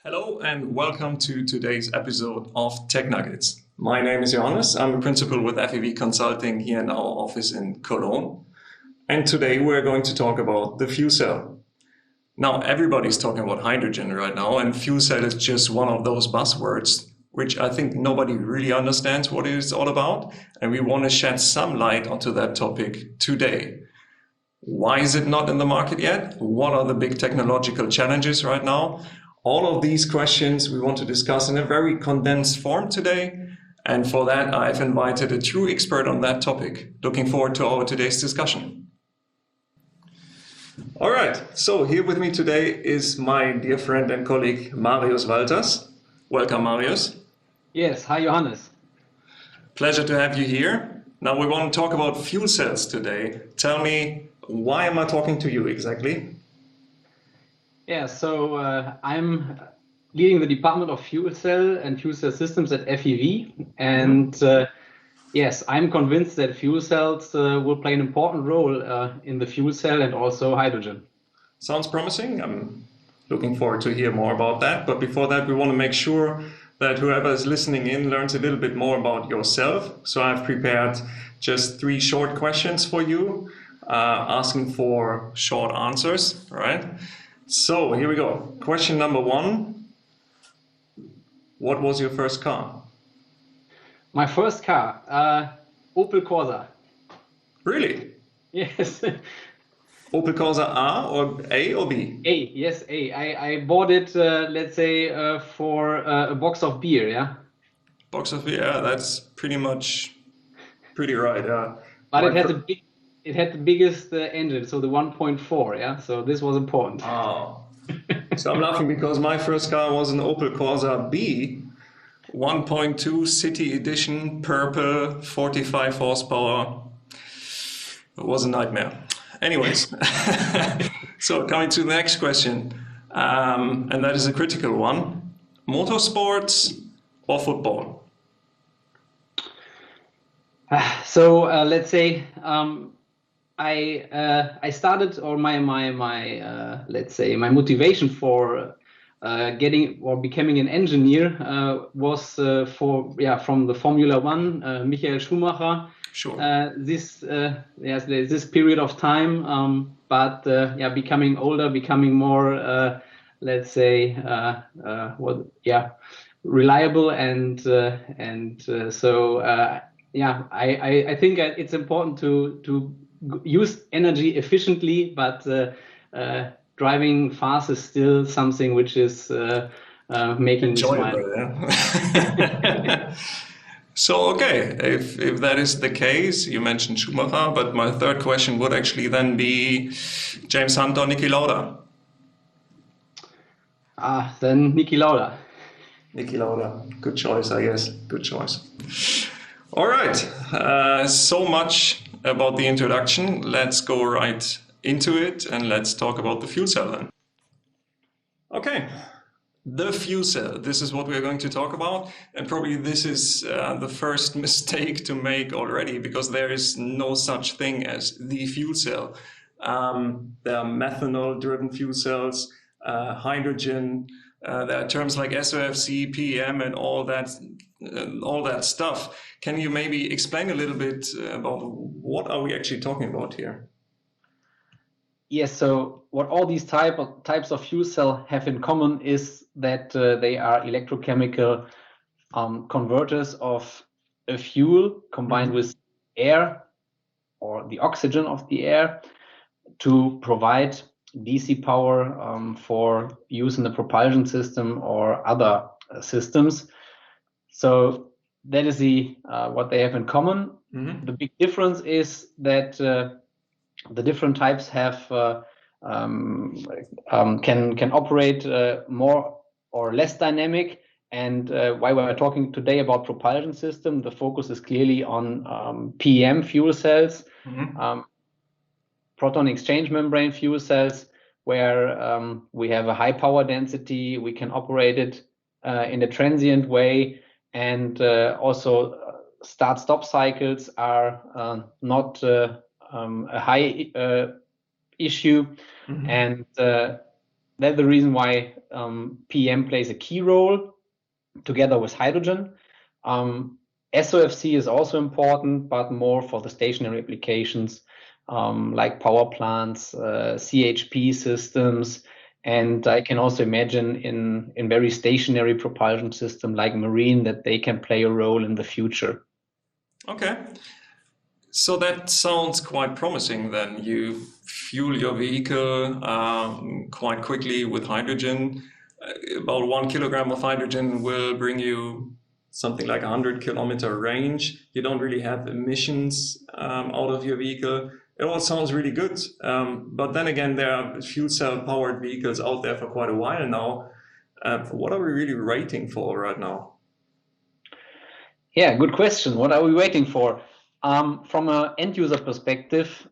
Hello and welcome to today's episode of Tech Nuggets. My name is Johannes. I'm a principal with FEV Consulting here in our office in Cologne. And today we're going to talk about the fuel cell. Now, everybody's talking about hydrogen right now, and fuel cell is just one of those buzzwords, which I think nobody really understands what it is all about. And we want to shed some light onto that topic today. Why is it not in the market yet? What are the big technological challenges right now? All of these questions we want to discuss in a very condensed form today. And for that, I've invited a true expert on that topic. Looking forward to our today's discussion. All right, so here with me today is my dear friend and colleague, Marius Walters. Welcome, Marius. Yes, hi, Johannes. Pleasure to have you here. Now we want to talk about fuel cells today. Tell me, why am I talking to you exactly? Yeah, so I'm leading the Department of Fuel Cell and Fuel Cell Systems at FEV. And yes, I'm convinced that fuel cells will play an important role in the fuel cell and also hydrogen. Sounds promising. I'm looking forward to hear more about that. But before that, we want to make sure that whoever is listening in learns a little bit more about yourself. So I've prepared just 3 short questions for you, asking for short answers, all right? So here we go. Question number 1. What was your first car? My first car, Opel Corsa. Really? Yes. Opel Corsa A or B? A, yes, A. I bought it, let's say, for a box of beer, yeah? Box of beer, yeah, that's pretty right, yeah. But it had the biggest engine, so the 1.4, yeah? So this was important. Oh. So I'm laughing because my first car was an Opel Corsa B, 1.2 City Edition, purple, 45 horsepower. It was a nightmare. Anyways, so coming to the next question, and that is a critical one. Motorsports or football? So let's say I started, or my let's say my motivation for getting or becoming an engineer was from the Formula One, Michael Schumacher. Sure. This period of time, but becoming older, becoming more let's say reliable, and so I think it's important to use energy efficiently, but driving fast is still something which is making me smile. Yeah. So, okay, if that is the case, you mentioned Schumacher, but my third question would actually then be James Hunt or Niki Lauda? Then Niki Lauda. Niki Lauda, good choice, I guess, good choice. All right, so much about the introduction. Let's go right into it and let's talk about the fuel cell then. Okay. The fuel cell, this is what we're going to talk about, and probably this is the first mistake to make already, because there is no such thing as the fuel cell. There are methanol-driven fuel cells, hydrogen, there are terms like SOFC, PEM, and all that stuff. Can you maybe explain a little bit about what are we actually talking about here? Yes, so what all these types of fuel cell have in common is that they are electrochemical converters of a fuel combined with air or the oxygen of the air to provide DC power for use in the propulsion system or other systems. So that is what they have in common. Mm-hmm. The big difference is that the different types have can operate more or less dynamic. And why we're talking today about propulsion system, the focus is clearly on PEM fuel cells, proton exchange membrane fuel cells, where we have a high power density. We can operate it in a transient way, and also start-stop cycles are not a high issue, and that's the reason why PEM plays a key role together with hydrogen. SOFC is also important, but more for the stationary applications like power plants, CHP systems, and I can also imagine in very stationary propulsion system like marine that they can play a role in the future. Okay. So that sounds quite promising then. You fuel your vehicle quite quickly with hydrogen. About 1 kilogram of hydrogen will bring you something like 100-kilometer range. You don't really have emissions out of your vehicle. It all sounds really good. But then again, there are fuel cell powered vehicles out there for quite a while now. What are we really waiting for right now? Yeah, good question. What are we waiting for? From an end user perspective,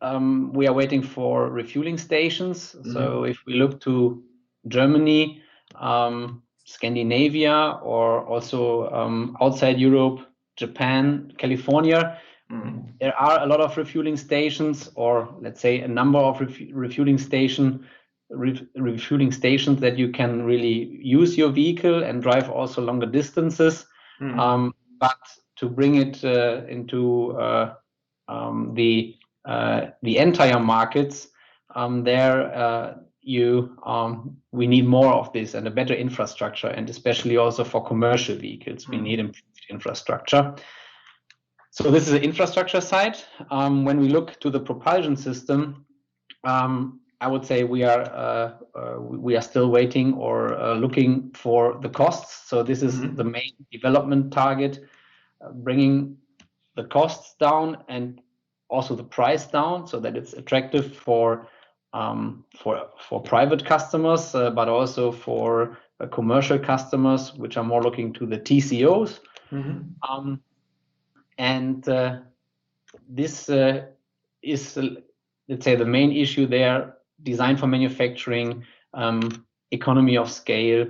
we are waiting for refueling stations. Mm-hmm. So if we look to Germany, Scandinavia, or also outside Europe, Japan, California, there are a lot of refueling stations, or let's say a number of refueling stations that you can really use your vehicle and drive also longer distances. But to bring it into the entire markets, we need more of this and a better infrastructure, and especially also for commercial vehicles, we need improved infrastructure. So this is the infrastructure side. When we look to the propulsion system, I would say we are still waiting or looking for the costs. So this is the main development target, bringing the costs down and also the price down, so that it's attractive for private customers, but also for commercial customers, which are more looking to the TCOs. This is, let's say, the main issue there: design for manufacturing, economy of scale.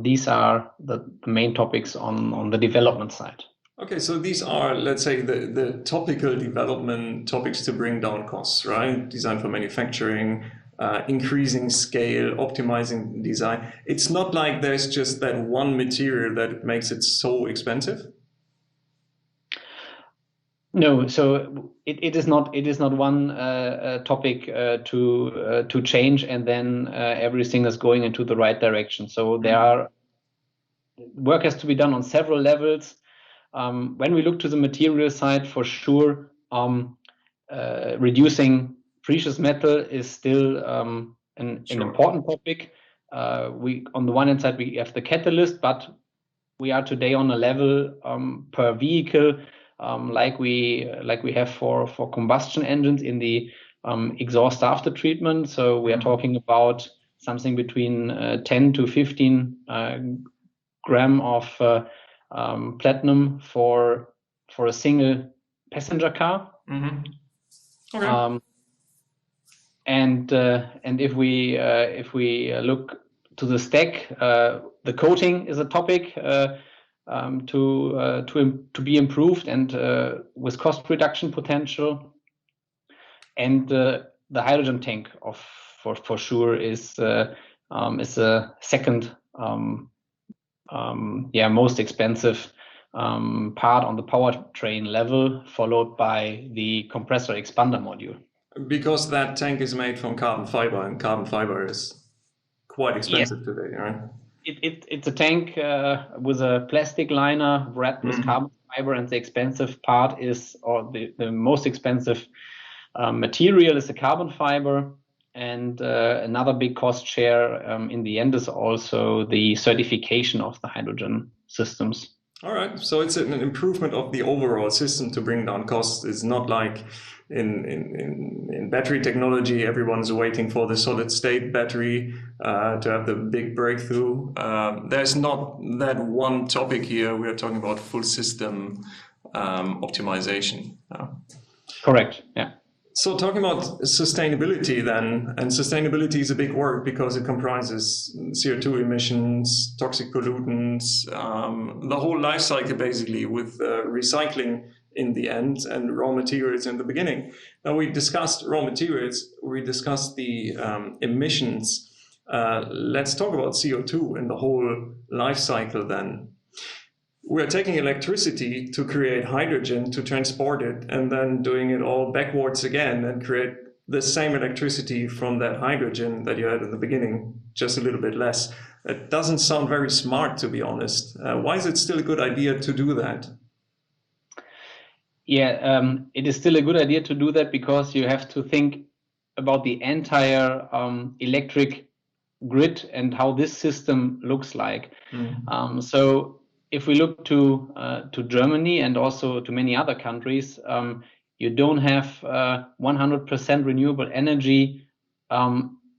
These are the main topics on the development side. Okay, so these are, let's say, the topical development topics to bring down costs, right? Design for manufacturing, increasing scale, optimizing design. It's not like there's just that one material that makes it so expensive. No, so it is not one topic to change, and then everything is going into the right direction. So work has to be done on several levels. When we look to the material side, for sure, reducing precious metal is still an important topic. On the one hand side, we have the catalyst, but we are today on a level per vehicle like we have for combustion engines in the exhaust after treatment. So we are talking about something between 10 to 15 gram of platinum for a single passenger car. Okay. And if we look to the stack, the coating is a topic to be improved and with cost reduction potential. And the hydrogen tank for sure is a second most expensive part on the powertrain level, followed by the compressor expander module. Because that tank is made from carbon fiber, and carbon fiber is quite expensive today, right? It's a tank with a plastic liner wrapped with carbon fiber, and the expensive part is, or the most expensive material is the carbon fiber. And another big cost share in the end is also the certification of the hydrogen systems. All right, so it's an improvement of the overall system to bring down costs. It's not like in battery technology, everyone's waiting for the solid state battery to have the big breakthrough. There's not that one topic here. We are talking about full system optimization. Correct, yeah. So talking about sustainability then, and sustainability is a big word because it comprises CO2 emissions, toxic pollutants, the whole life cycle basically, with recycling in the end and raw materials in the beginning. Now we discussed raw materials, we discussed the emissions. Let's talk about CO2 and the whole life cycle then. We're taking electricity to create hydrogen, to transport it, and then doing it all backwards again and create the same electricity from that hydrogen that you had in the beginning, just a little bit less. It doesn't sound very smart, to be honest. Why is it still a good idea to do that? Yeah, it is still a good idea to do that because you have to think about the entire electric grid and how this system looks like. So if we look to Germany and also to many other countries, you don't have 100% renewable energy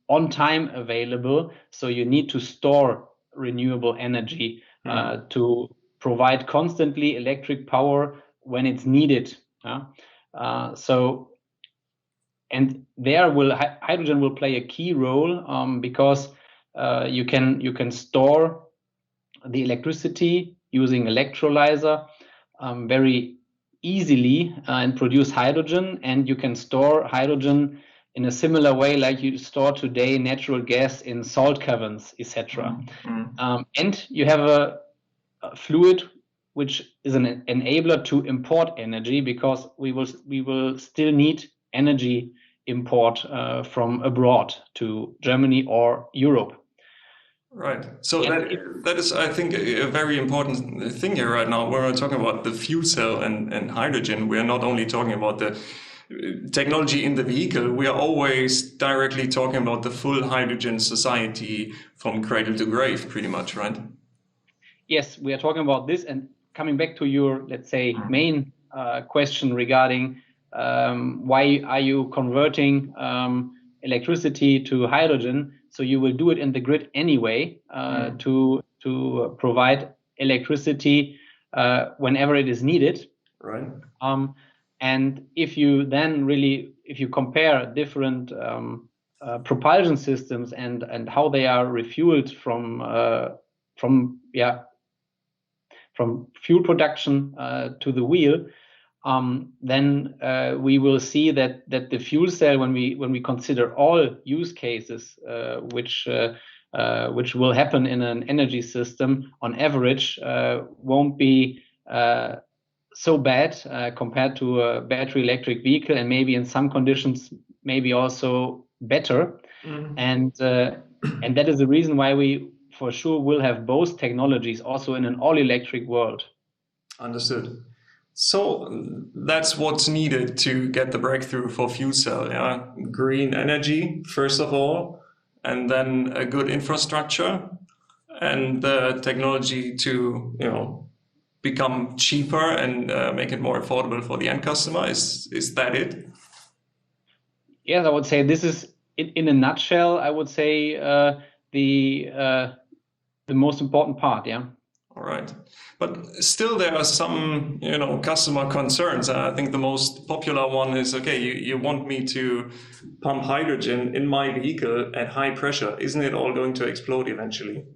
on time available. So you need to store renewable energy to provide constantly electric power when it's needed. So, and there hydrogen will play a key role because you can store the electricity using electrolyzer very easily and produce hydrogen, and you can store hydrogen in a similar way like you store today natural gas in salt caverns, etc. And you have a fluid which is an enabler to import energy, because we will still need energy import from abroad to Germany or Europe. Right. So that is, I think, a very important thing here right now. When we're talking about the fuel cell and hydrogen, we're not only talking about the technology in the vehicle, we are always directly talking about the full hydrogen society from cradle to grave, pretty much, right? Yes, we are talking about this. And coming back to your, let's say, main question regarding why are you converting electricity to hydrogen? So you will do it in the grid anyway to provide electricity whenever it is needed. Right. And if you compare different propulsion systems and how they are refueled from fuel production to the wheel, then we will see that the fuel cell, when we consider all use cases which will happen in an energy system, on average won't be so bad compared to a battery electric vehicle, and maybe in some conditions maybe also better. And that is the reason why we for sure will have both technologies also in an all electric world. Understood. So that's what's needed to get the breakthrough for fuel cell. Yeah? Green energy, first of all, and then a good infrastructure and the technology to, become cheaper and make it more affordable for the end customer. Is that it? Yes, I would say this is, in a nutshell, I would say the most important part. Yeah. All right. But still there are some, customer concerns. I think the most popular one is, okay, you want me to pump hydrogen in my vehicle at high pressure. Isn't it all going to explode eventually?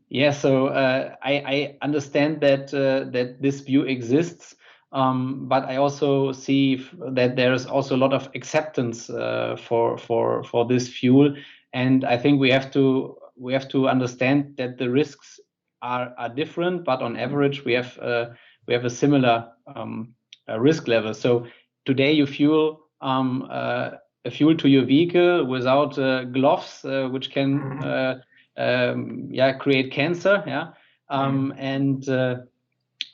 Yeah, so I understand that this view exists, but I also see that there is also a lot of acceptance for this fuel, and I think we have to understand that the risks are different, but on average we have a similar risk level. So today you fuel a fuel to your vehicle without gloves, which can create cancer. Yeah, and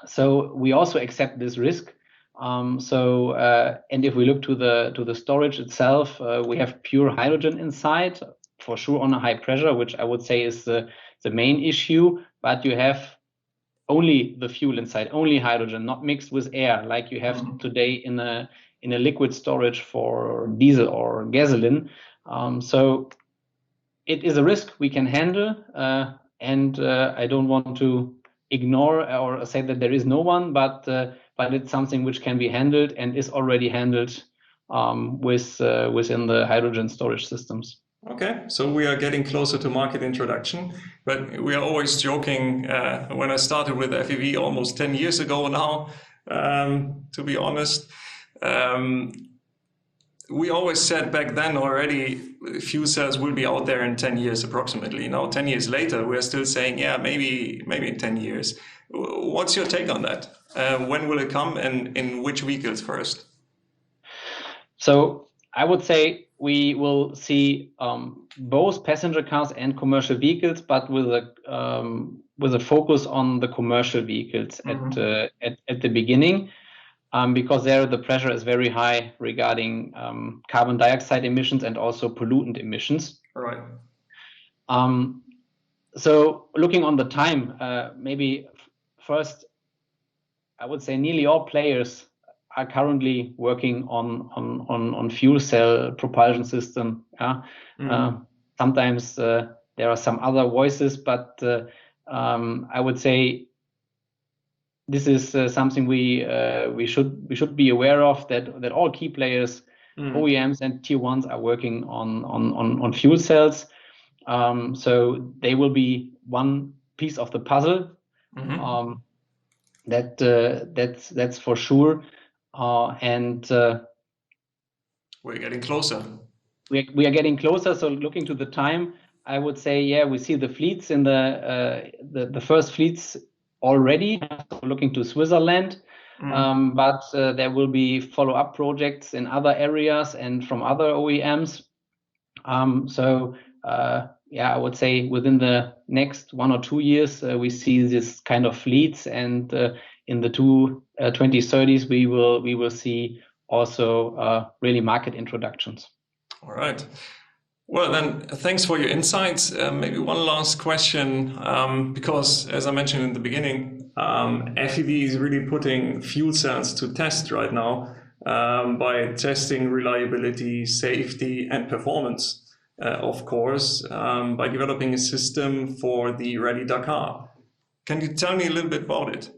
so we also accept this risk. And if we look to the storage itself, we have pure hydrogen inside, for sure, on a high pressure, which I would say is the main issue. But you have only the fuel inside, only hydrogen, not mixed with air, like you have today in a liquid storage for diesel or gasoline. So it is a risk we can handle, and I don't want to ignore or say that there is no one, but it's something which can be handled and is already handled within the hydrogen storage systems. Okay, so we are getting closer to market introduction, but we are always joking. When I started with FEV almost 10 years ago now, to be honest, we always said back then already fuel cells will be out there in 10 years approximately. Now, 10 years later, we're still saying, yeah, maybe in 10 years. What's your take on that? When will it come, and in which vehicles first? So I would say we will see both passenger cars and commercial vehicles, but with a focus on the commercial vehicles at the beginning, because there the pressure is very high regarding carbon dioxide emissions and also pollutant emissions. All right. So looking on the time, maybe first, I would say nearly all players are currently working on fuel cell propulsion system. Sometimes there are some other voices, but I would say this is something we should be aware of, that all key players, OEMs and tier ones, are working on fuel cells. So they will be one piece of the puzzle. That's for sure. And we're getting closer. We are getting closer. So looking to the time, I would say, yeah, we see the fleets in the first fleets already. So looking to Switzerland, but there will be follow-up projects in other areas and from other OEMs. Yeah, I would say within the next 1 or 2 years, we see this kind of fleets, and in the 2030s, we will see also really market introductions. All right. Well, then, thanks for your insights. Maybe one last question, because as I mentioned in the beginning, FEV is really putting fuel cells to test right now by testing reliability, safety, and performance. Of course, by developing a system for the Rally Dakar. Can you tell me a little bit about it?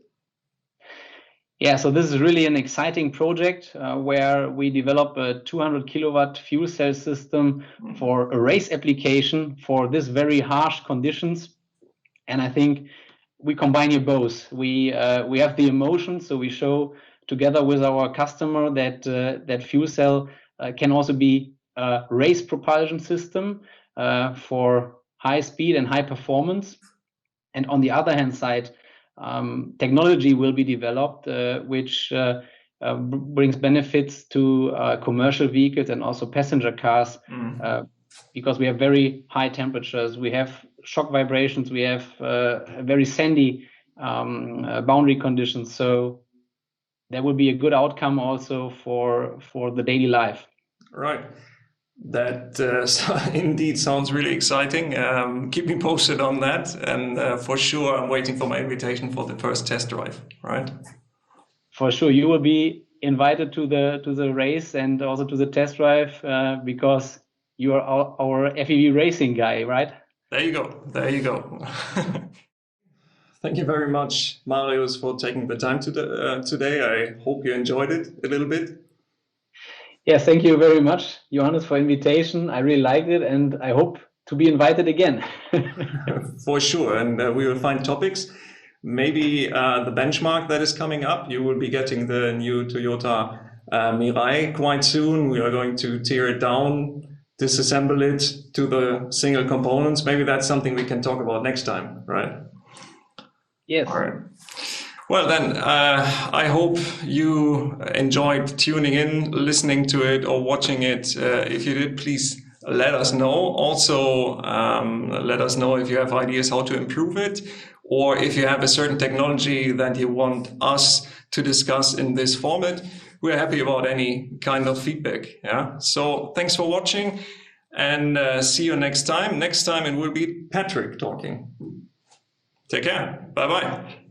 Yeah, so this is really an exciting project where we develop a 200 kilowatt fuel cell system for a race application for this very harsh conditions. And I think we combine you both. We have the emotion, so we show together with our customer that fuel cell can also be a race propulsion system for high speed and high performance. And on the other hand side, technology will be developed which brings benefits to commercial vehicles and also passenger cars, because we have very high temperatures, we have shock vibrations, we have very sandy boundary conditions. So there will be a good outcome also for the daily life. Right. That indeed sounds really exciting. Keep me posted on that, and for sure I'm waiting for my invitation for the first test drive, right? For sure, you will be invited to the race and also to the test drive because you are our FEV racing guy, right? There you go. There you go. Thank you very much, Marius, for taking the time today. I hope you enjoyed it a little bit. Yes, thank you very much, Johannes, for invitation. I really liked it, and I hope to be invited again. For sure, and we will find topics. Maybe the benchmark that is coming up, you will be getting the new Toyota Mirai quite soon. We are going to tear it down, disassemble it to the single components. Maybe that's something we can talk about next time, right? Yes. All right. Well, then, I hope you enjoyed tuning in, listening to it, or watching it. If you did, please let us know. Also, let us know if you have ideas how to improve it, or if you have a certain technology that you want us to discuss in this format. We're happy about any kind of feedback. Yeah. So thanks for watching, and see you next time. Next time it will be Patrick talking. Take care. Bye-bye.